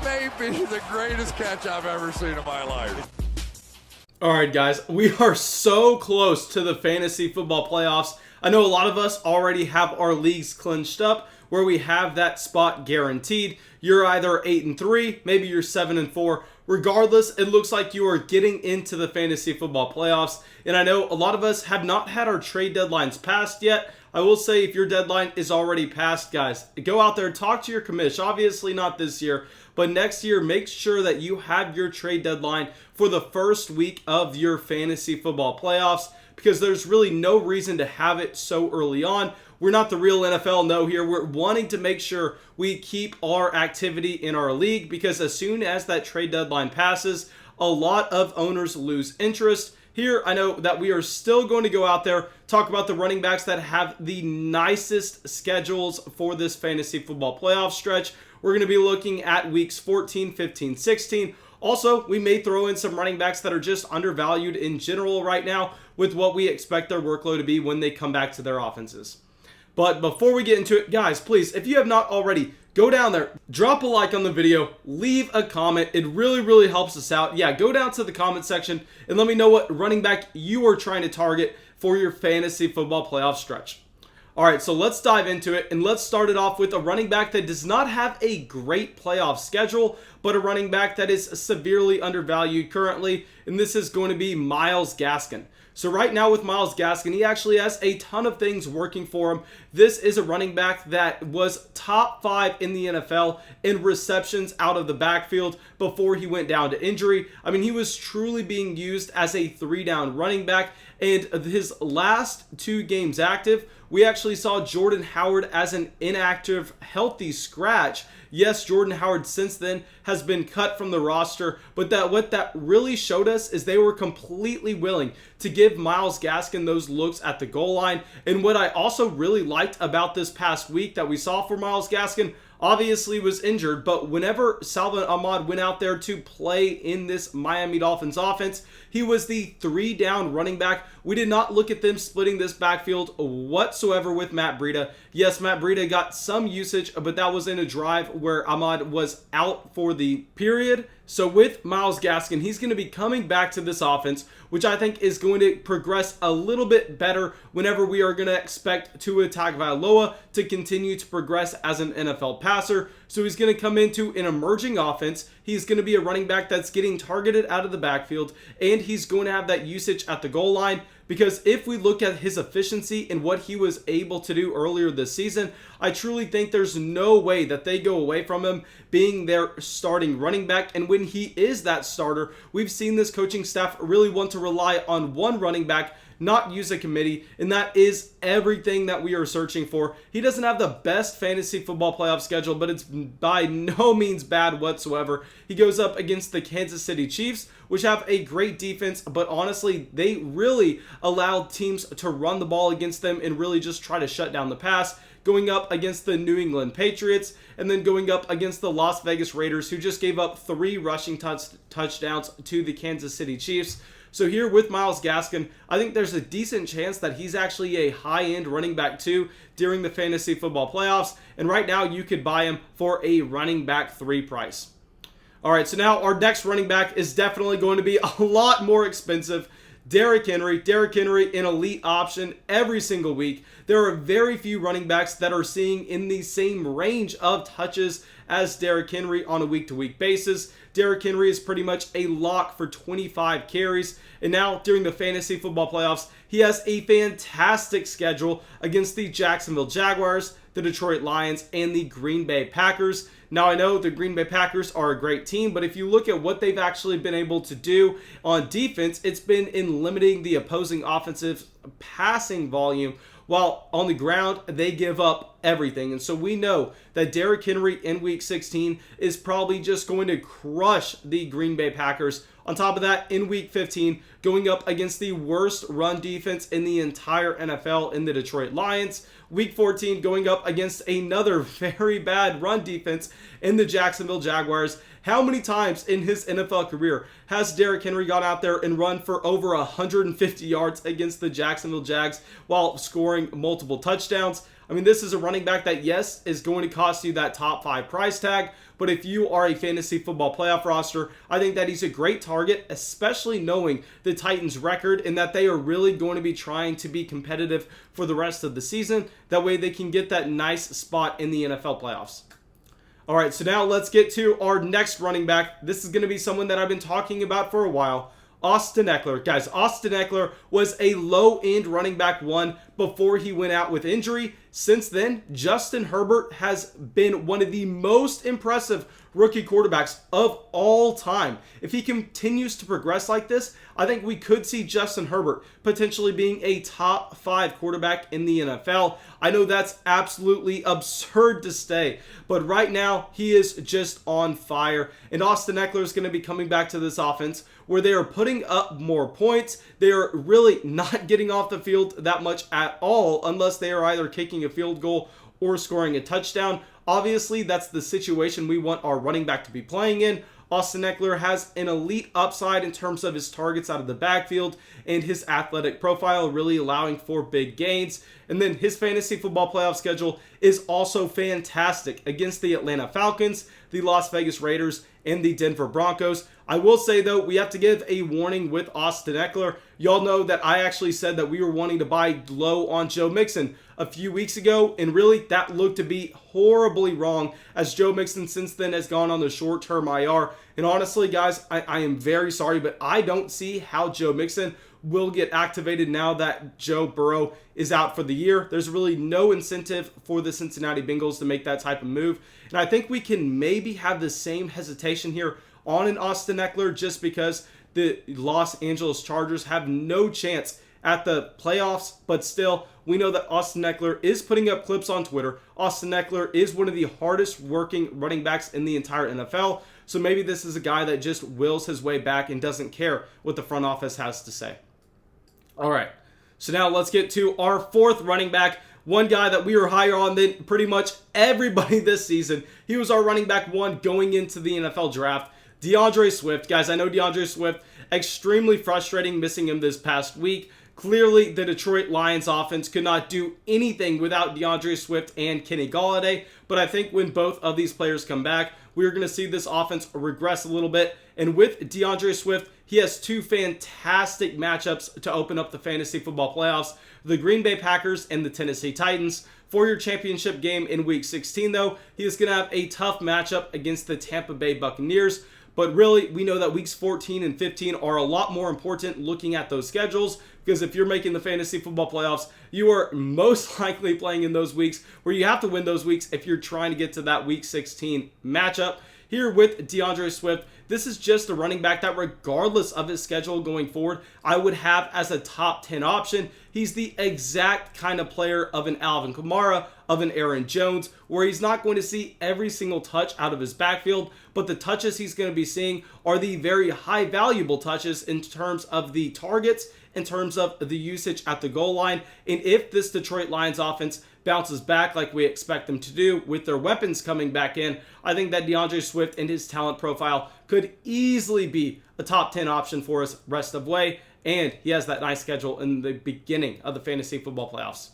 That may be the greatest catch I've ever seen in my life. All right, guys, we are so close to the fantasy football playoffs. I know a lot of us already have our leagues clinched up where we have that spot guaranteed. You're either 8-3, maybe you're 7-4. Regardless, it looks like you are getting into the fantasy football playoffs. And I know a lot of us have not had our trade deadlines passed yet. I will say if your deadline is already passed, guys, go out there, talk to your commish. Obviously not this year, but next year, make sure that you have your trade deadline for the first week of your fantasy football playoffs, because there's really no reason to have it so early on. We're not the real NFL, no, here. We're wanting to make sure we keep our activity in our league, because as soon as that trade deadline passes, a lot of owners lose interest. Here, I know that we are still going to go out there, talk about the running backs that have the nicest schedules for this fantasy football playoff stretch. We're going to be looking at weeks 14, 15, 16. Also, we may throw in some running backs that are just undervalued in general right now with what we expect their workload to be when they come back to their offenses. But before we get into it, guys, please, if you have not already, go down there, drop a like on the video, leave a comment. It really, really helps us out. Yeah, go down to the comment section and let me know what running back you are trying to target for your fantasy football playoff stretch. All right, so let's dive into it, and let's start it off with a running back that does not have a great playoff schedule, but a running back that is severely undervalued currently, and this is going to be Myles Gaskin. So right now with Myles Gaskin, he actually has a ton of things working for him. This is a running back that was top 5 in the NFL in receptions out of the backfield before he went down to injury. I mean, he was truly being used as a 3-down running back, and his last 2 games active, we actually saw Jordan Howard as an inactive, healthy scratch. Yes, Jordan Howard since then has been cut from the roster, but what that really showed us is they were completely willing to give Myles Gaskin those looks at the goal line. And what I also really liked about this past week that we saw for Myles Gaskin, obviously was injured, but whenever Salvon Ahmed went out there to play in this Miami Dolphins offense, he was the 3-down running back. We did not look at them splitting this backfield whatsoever with Matt Breida. Yes, Matt Breida got some usage, but that was in a drive where Ahmed was out for the period. So with Myles Gaskin, he's going to be coming back to this offense, which I think is going to progress a little bit better whenever we are going to expect Tua Tagovailoa to continue to progress as an NFL passer. So he's going to come into an emerging offense. He's going to be a running back that's getting targeted out of the backfield, and he's going to have that usage at the goal line. Because if we look at his efficiency and what he was able to do earlier this season, I truly think there's no way that they go away from him being their starting running back. And when he is that starter, we've seen this coaching staff really want to rely on one running back, not use a committee, and that is everything that we are searching for. He doesn't have the best fantasy football playoff schedule, but it's by no means bad whatsoever. He goes up against the Kansas City Chiefs, which have a great defense, but honestly, they really allow teams to run the ball against them and really just try to shut down the pass. Going up against the New England Patriots, and then going up against the Las Vegas Raiders, who just gave up 3 rushing touchdowns to the Kansas City Chiefs. So here with Myles Gaskin, I think there's a decent chance that he's actually a high-end running back too during the fantasy football playoffs. And right now you could buy him for a running back 3 price. All right, so now our next running back is definitely going to be a lot more expensive. Derrick Henry. Derrick Henry, an elite option every single week. There are very few running backs that are seeing in the same range of touches as Derrick Henry on a week-to-week basis. Derrick Henry is pretty much a lock for 25 carries. And now, during the fantasy football playoffs, he has a fantastic schedule against the Jacksonville Jaguars, the Detroit Lions, and the Green Bay Packers. Now, I know the Green Bay Packers are a great team, but if you look at what they've actually been able to do on defense, it's been in limiting the opposing offensive passing volume, while on the ground, they give up everything. And so we know that Derrick Henry in Week 16 is probably just going to crush the Green Bay Packers. On top of that, in Week 15, going up against the worst run defense in the entire NFL in the Detroit Lions. Week 14, going up against another very bad run defense in the Jacksonville Jaguars. How many times in his NFL career has Derrick Henry gone out there and run for over 150 yards against the Jacksonville Jags while scoring multiple touchdowns? I mean, this is a running back that, yes, is going to cost you that top 5 price tag, but if you are a fantasy football playoff roster, I think that he's a great target, especially knowing the Titans' record and that they are really going to be trying to be competitive for the rest of the season. That way they can get that nice spot in the NFL playoffs. All right, so now let's get to our next running back. This is going to be someone that I've been talking about for a while. Austin Ekeler. Guys, Austin Ekeler was a low-end running back 1 before he went out with injury. Since then, Justin Herbert has been one of the most impressive rookie quarterbacks of all time. If he continues to progress like this, I think we could see Justin Herbert potentially being a top 5 quarterback in the NFL. I know that's absolutely absurd to say, but right now he is just on fire. And Austin Ekeler is going to be coming back to this offense where they are putting up more points. They are really not getting off the field that much at all unless they are either kicking a field goal or scoring a touchdown. Obviously, that's the situation we want our running back to be playing in. Austin Ekeler has an elite upside in terms of his targets out of the backfield and his athletic profile, really allowing for big gains. And then his fantasy football playoff schedule is also fantastic against the Atlanta Falcons, the Las Vegas Raiders, and the Denver Broncos. I will say, though, we have to give a warning with Austin Ekeler. Y'all know that I actually said that we were wanting to buy low on Joe Mixon a few weeks ago, and really that looked to be horribly wrong as Joe Mixon since then has gone on the short-term IR. And honestly, guys, I am very sorry, but I don't see how Joe Mixon will get activated now that Joe Burrow is out for the year. There's really no incentive for the Cincinnati Bengals to make that type of move. And I think we can maybe have the same hesitation here on an Austin Ekeler just because the Los Angeles Chargers have no chance at the playoffs, but still, we know that Austin Ekeler is putting up clips on Twitter. Austin Ekeler is one of the hardest working running backs in the entire NFL, so maybe this is a guy that just wills his way back and doesn't care what the front office has to say. All right, so now let's get to our 4th running back, one guy that we were higher on than pretty much everybody this season. He was our running back 1 going into the NFL draft. DeAndre Swift. Guys, I know DeAndre Swift, extremely frustrating missing him this past week. Clearly, the Detroit Lions offense could not do anything without DeAndre Swift and Kenny Golladay. But I think when both of these players come back, we're going to see this offense regress a little bit. And with DeAndre Swift, he has 2 fantastic matchups to open up the fantasy football playoffs. The Green Bay Packers and the Tennessee Titans. For your championship game in Week 16, though, he is going to have a tough matchup against the Tampa Bay Buccaneers. But really, we know that weeks 14 and 15 are a lot more important looking at those schedules because if you're making the fantasy football playoffs, you are most likely playing in those weeks where you have to win those weeks if you're trying to get to that week 16 matchup. Here with DeAndre Swift, this is just a running back that regardless of his schedule going forward, I would have as a top 10 option. He's the exact kind of player of an Alvin Kamara, of an Aaron Jones, where he's not going to see every single touch out of his backfield, but the touches he's going to be seeing are the very high valuable touches in terms of the targets, in terms of the usage at the goal line. And if this Detroit Lions offense bounces back like we expect them to do with their weapons coming back in, I think that DeAndre Swift and his talent profile could easily be a top 10 option for us rest of way. And he has that nice schedule in the beginning of the fantasy football playoffs.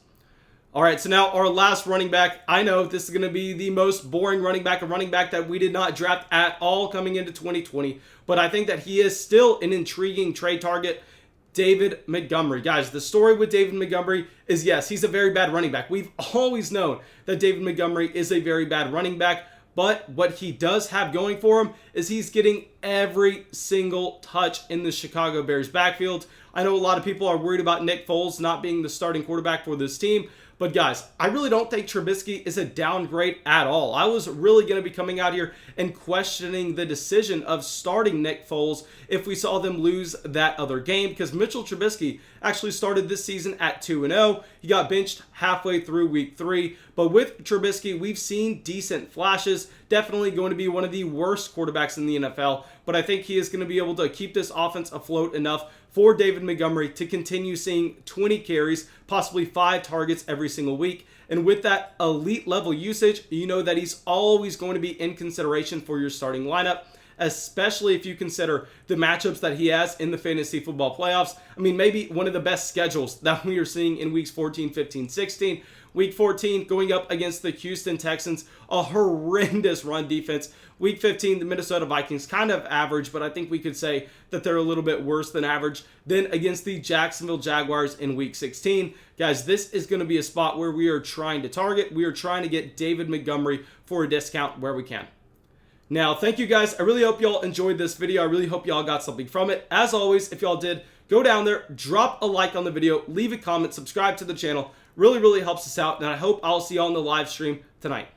All right, so now our last running back. I know this is going to be the most boring running back, a running back that we did not draft at all coming into 2020, but I think that he is still an intriguing trade target. David Montgomery. Guys, the story with David Montgomery is, yes, he's a very bad running back. We've always known that David Montgomery is a very bad running back, but what he does have going for him is he's getting every single touch in the Chicago Bears backfield. I know a lot of people are worried about Nick Foles not being the starting quarterback for this team, but guys, I really don't think Trubisky is a downgrade at all. I was really going to be coming out here and questioning the decision of starting Nick Foles if we saw them lose that other game, because Mitchell Trubisky actually started this season at 2-0. He got benched halfway through week 3, but with Trubisky, we've seen decent flashes. Definitely going to be one of the worst quarterbacks in the NFL, but I think he is going to be able to keep this offense afloat enough for David Montgomery to continue seeing 20 carries, possibly 5 targets every single week. And with that elite level usage, you know that he's always going to be in consideration for your starting lineup, especially if you consider the matchups that he has in the fantasy football playoffs. I mean, maybe one of the best schedules that we are seeing in weeks 14, 15, 16, Week 14 going up against the Houston Texans, a horrendous run defense. Week 15, the Minnesota Vikings, kind of average, but I think we could say that they're a little bit worse than average. Then against the Jacksonville Jaguars in Week 16. Guys, this is going to be a spot where we are trying to target. We are trying to get David Montgomery for a discount where we can. Now, thank you guys. I really hope y'all enjoyed this video. I really hope y'all got something from it. As always, if y'all did, go down there, drop a like on the video, leave a comment, subscribe to the channel. Really, really helps us out, and I hope I'll see y'all on the live stream tonight.